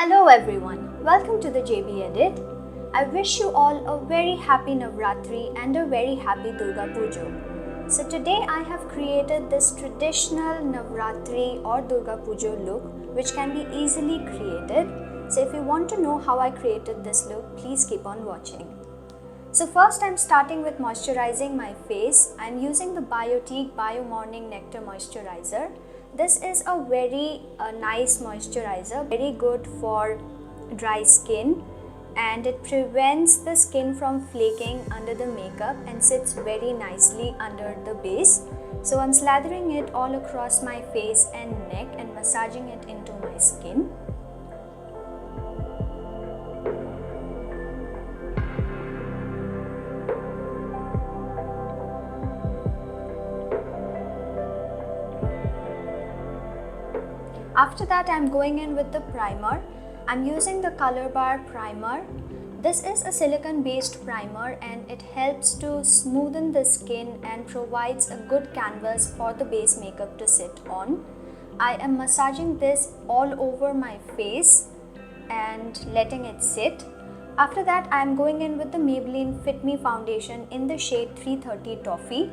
Hello everyone, welcome to the JB Edit. I wish you all a very happy Navratri and a very happy Durga Puja. So today I have created this traditional Navratri or Durga Puja look which can be easily created. So if you want to know how I created this look, please keep on watching. So first I'm starting with moisturizing my face. I'm using the Biotique Bio Morning Nectar Moisturizer. This is a very nice moisturizer, very good for dry skin, and it prevents the skin from flaking under the makeup and sits very nicely under the base. So I'm slathering it all across my face and neck and massaging it into my skin. After that, I'm going in with the primer. I'm using the Color Bar primer. This is a silicone based primer and it helps to smoothen the skin and provides a good canvas for the base makeup to sit on. I am massaging this all over my face and letting it sit. After that, I'm going in with the Maybelline Fit Me foundation in the shade 330 Toffee.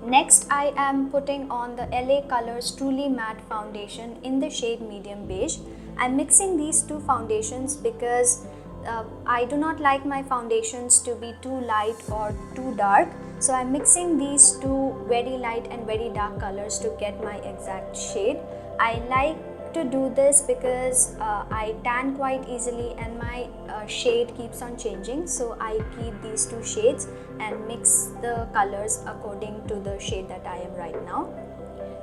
Next, I am putting on the LA Colors Truly Matte Foundation in the shade Medium Beige. I'm mixing these two foundations because I do not like my foundations to be too light or too dark. So I'm mixing these two very light and very dark colors to get my exact shade. I like to do this because I tan quite easily and my shade keeps on changing, so I keep these two shades and mix the colors according to the shade that I am right now.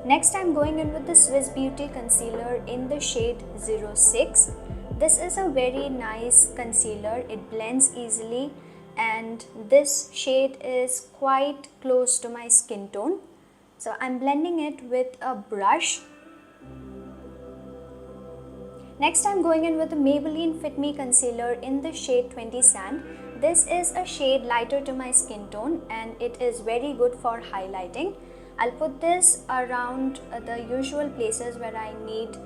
Next, I'm going in with the Swiss Beauty concealer in the shade 06. This is a very nice concealer. It blends easily and this shade is quite close to my skin tone. So I'm blending it with a brush. Next, I'm going in with the Maybelline Fit Me concealer in the shade 20 Sand. This is a shade lighter to my skin tone and it is very good for highlighting. I'll put this around the usual places where I need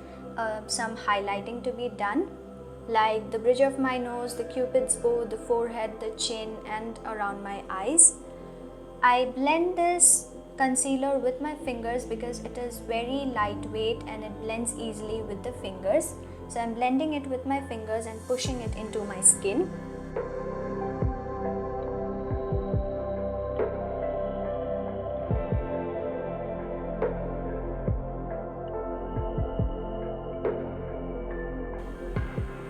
some highlighting to be done, like the bridge of my nose, the cupid's bow, the forehead, the chin, and around my eyes. I blend this concealer with my fingers because it is very lightweight and it blends easily with the fingers. So I'm blending it with my fingers and pushing it into my skin.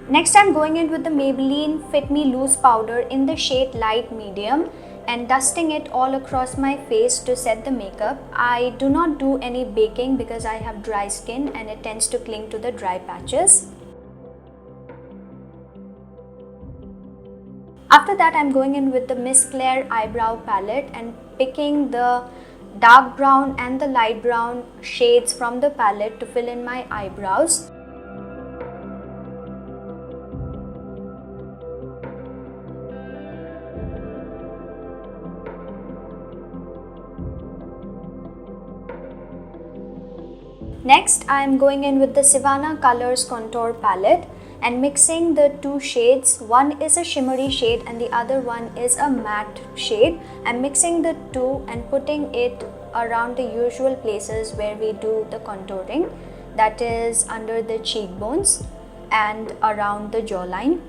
Next, I'm going in with the Maybelline Fit Me Loose Powder in the shade Light Medium and dusting it all across my face to set the makeup. I do not do any baking because I have dry skin and it tends to cling to the dry patches. After that, I'm going in with the Miss Claire eyebrow palette and picking the dark brown and the light brown shades from the palette to fill in my eyebrows. Next, I am going in with the Savannah Colors Contour Palette and mixing the two shades. One is a shimmery shade and the other one is a matte shade. I'm mixing the two and putting it around the usual places where we do the contouring, that is under the cheekbones and around the jawline,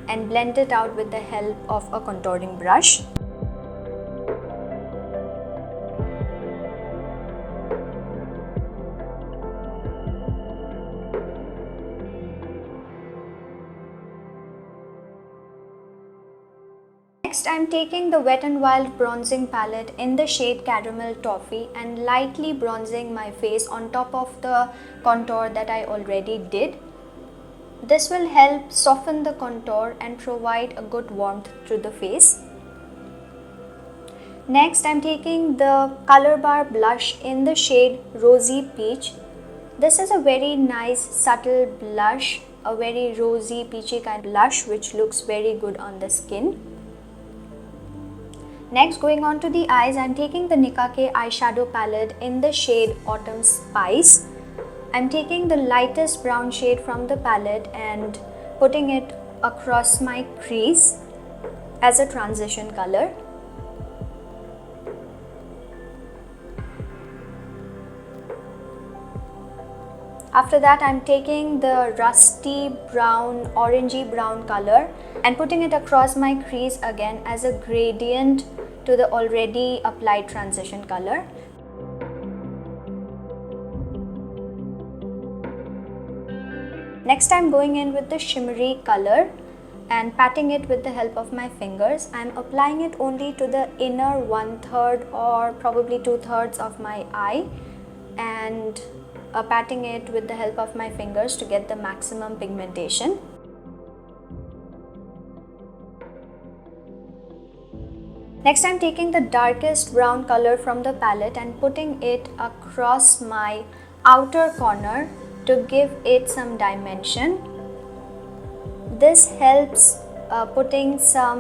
and blend it out with the help of a contouring brush. Next, I'm taking the Wet n Wild bronzing palette in the shade Caramel Toffee and lightly bronzing my face on top of the contour that I already did. This will help soften the contour and provide a good warmth to the face. Next, I'm taking the Color Bar blush in the shade Rosy Peach. This is a very nice subtle blush, a very rosy peachy kind of blush which looks very good on the skin. Next, going on to the eyes, I'm taking the Nikka K eyeshadow palette in the shade Autumn Spice. I'm taking the lightest brown shade from the palette and putting it across my crease as a transition color. After that, I'm taking the rusty brown, orangey brown color and putting it across my crease again as a gradient to the already applied transition color. Next, I'm going in with the shimmery color and patting it with the help of my fingers. I'm applying it only to the inner 1/3 or probably 2/3 of my eye and patting it with the help of my fingers to get the maximum pigmentation. Next, I'm taking the darkest brown color from the palette and putting it across my outer corner to give it some dimension. This helps putting some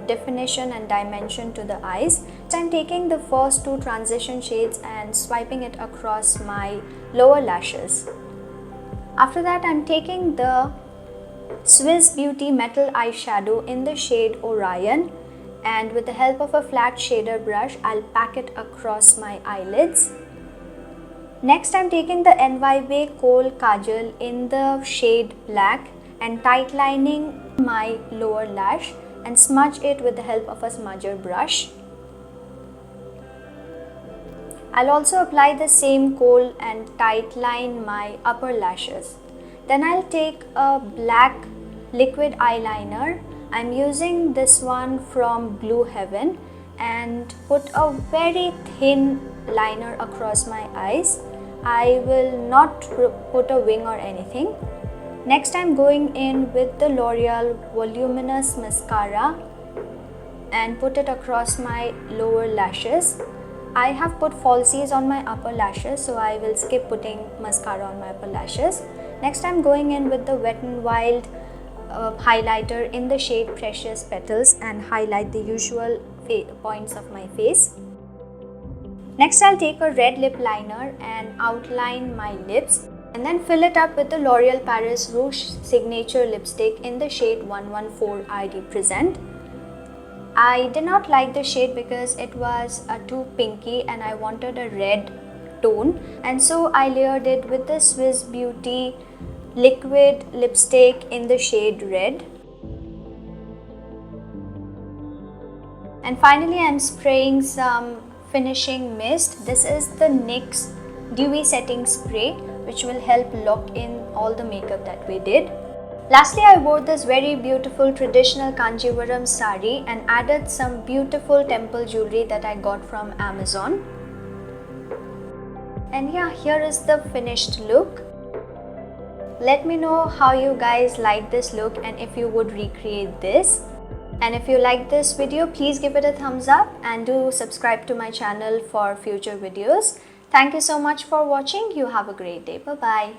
definition and dimension to the eyes. So I'm taking the first two transition shades and swiping it across my lower lashes. After that, I'm taking the Swiss Beauty Metal Eyeshadow in the shade Orion, and with the help of a flat shader brush, I'll pack it across my eyelids. Next, I'm taking the NYB Kohl Kajal in the shade Black and tightlining my lower lash and smudge it with the help of a smudger brush. I'll also apply the same kohl and tightline my upper lashes. Then I'll take a black liquid eyeliner. I'm using this one from Blue Heaven and put a very thin liner across my eyes. I will not put a wing or anything. Next, I'm going in with the L'Oreal Voluminous Mascara and put it across my lower lashes. I have put falsies on my upper lashes, so I will skip putting mascara on my upper lashes. Next, I'm going in with the Wet n Wild highlighter in the shade Precious Petals and highlight the usual points of my face. Next, I'll take a red lip liner and outline my lips and then fill it up with the L'Oreal Paris Rouge Signature Lipstick in the shade 114 I Represent. I did not like the shade because it was too pinky and I wanted a red tone, and so I layered it with the Swiss Beauty liquid lipstick in the shade Red. And finally, I'm spraying some finishing mist. This is the NYX Dewy Setting Spray, which will help lock in all the makeup that we did. Lastly, I wore this very beautiful traditional Kanjivaram sari and added some beautiful temple jewelry that I got from Amazon. And yeah, here is the finished look. Let me know how you guys like this look and if you would recreate this. And if you like this video, please give it a thumbs up and do subscribe to my channel for future videos. Thank you so much for watching. You have a great day. Bye-bye.